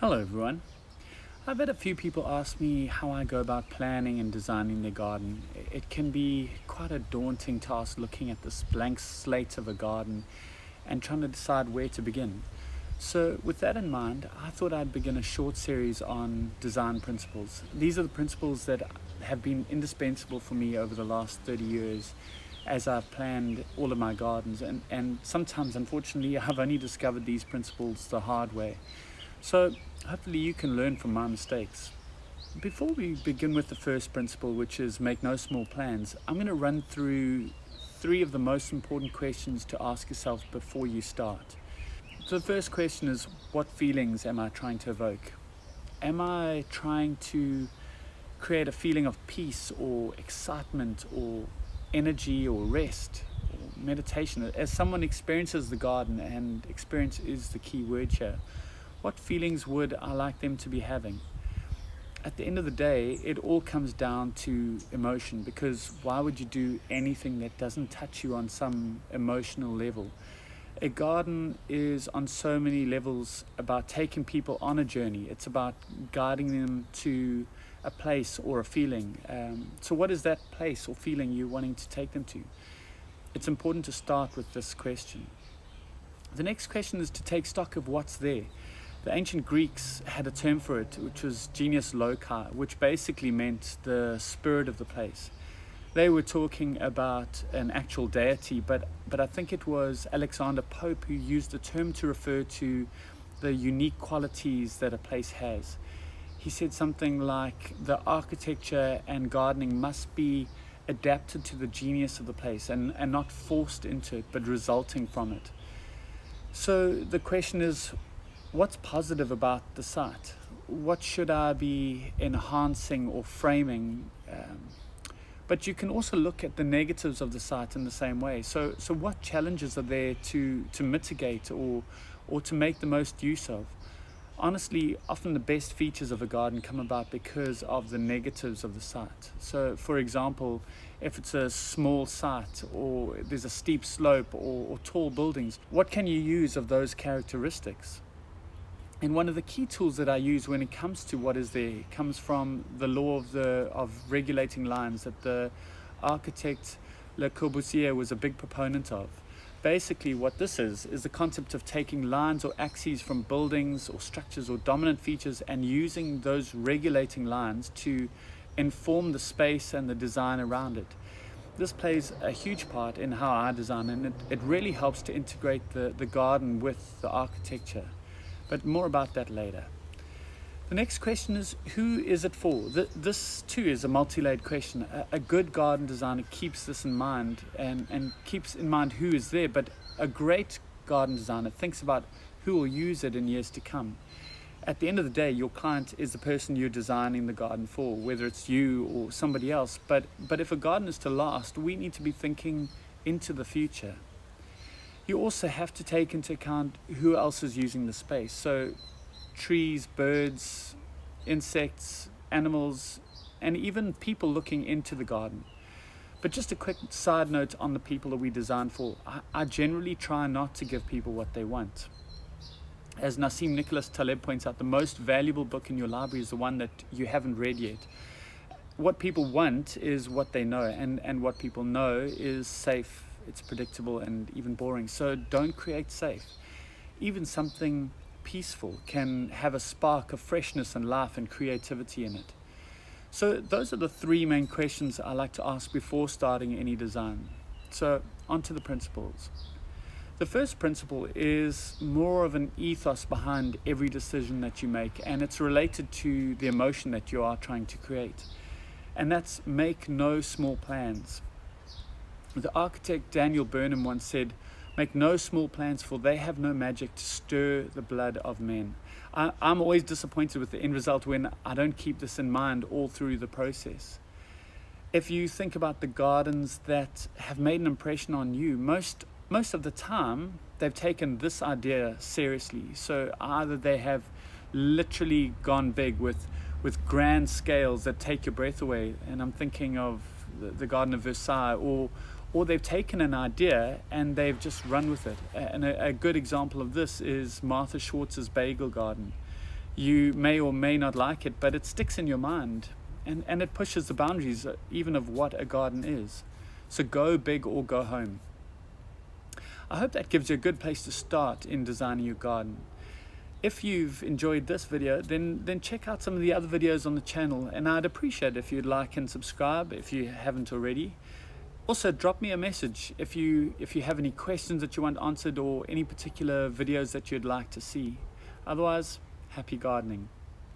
Hello everyone. I've had a few people ask me how I go about planning and designing their garden. It can be quite a daunting task looking at this blank slate of a garden and trying to decide where to begin. So with that in mind, I thought I'd begin a short series on design principles. These are the principles that have been indispensable for me over the last 30 years as I've planned all of my gardens, and sometimes unfortunately I've only discovered these principles the hard way. So hopefully you can learn from my mistakes. Before we begin with the first principle, which is make no small plans, I'm going to run through three of the most important questions to ask yourself before you start. So the first question is, what feelings am I trying to evoke? Am I trying to create a feeling of peace or excitement or energy or rest or meditation? As someone experiences the garden, and experience is the key word here, what feelings would I like them to be having? At the end of the day, it all comes down to emotion, because why would you do anything that doesn't touch you on some emotional level? A garden is on so many levels about taking people on a journey. It's about guiding them to a place or a feeling. So what is that place or feeling you're wanting to take them to? It's important to start with this question. The next question is to take stock of what's there. The ancient Greeks had a term for it, which was genius loci, which basically meant the spirit of the place. They were talking about an actual deity, but I think it was Alexander Pope who used the term to refer to the unique qualities that a place has. He said something like the architecture and gardening must be adapted to the genius of the place and not forced into it, but resulting from it. So the question is, what's positive about the site? What should I be enhancing or framing? But you can also look at the negatives of the site in the same way. So what challenges are there to mitigate or to make the most use of? Honestly, often the best features of a garden come about because of the negatives of the site. So for example, if it's a small site or there's a steep slope or tall buildings, what can you use of those characteristics? And one of the key tools that I use when it comes to what is there comes from the law of regulating lines that the architect Le Corbusier was a big proponent of. Basically what this is the concept of taking lines or axes from buildings or structures or dominant features and using those regulating lines to inform the space and the design around it. This plays a huge part in how I design, and it really helps to integrate the garden with the architecture. But more about that later. The next question is, who is it for? This too is a multi-layered question. A good garden designer keeps this in mind and keeps in mind who is there, but a great garden designer thinks about who will use it in years to come. At the end of the day, your client is the person you're designing the garden for, whether it's you or somebody else. But if a garden is to last, we need to be thinking into the future. You also have to take into account who else is using the space. So trees, birds, insects, animals, and even people looking into the garden. But just a quick side note on the people that we design for. I generally try not to give people what they want. As Nassim Nicholas Taleb points out, the most valuable book in your library is the one that you haven't read yet. What people want is what they know, and what people know is safe. It's predictable and even boring. So don't create safe. Even something peaceful can have a spark of freshness and life and creativity in it. So those are the three main questions I like to ask before starting any design. So on to the principles. The first principle is more of an ethos behind every decision that you make, and it's related to the emotion that you are trying to create. And that's make no small plans. The architect Daniel Burnham once said, "Make no small plans, for they have no magic to stir the blood of men." I'm always disappointed with the end result when I don't keep this in mind all through the process. If you think about the gardens that have made an impression on you, most of the time they've taken this idea seriously. So either they have literally gone big with grand scales that take your breath away, and I'm thinking of the Garden of Versailles, or they've taken an idea and they've just run with it. And a good example of this is Martha Schwartz's Bagel Garden. You may or may not like it, but it sticks in your mind, and it pushes the boundaries even of what a garden is. So go big or go home. I hope that gives you a good place to start in designing your garden. If you've enjoyed this video, then check out some of the other videos on the channel, and I'd appreciate it if you'd like and subscribe if you haven't already. Also, drop me a message if you have any questions that you want answered or any particular videos that you'd like to see. Otherwise, happy gardening.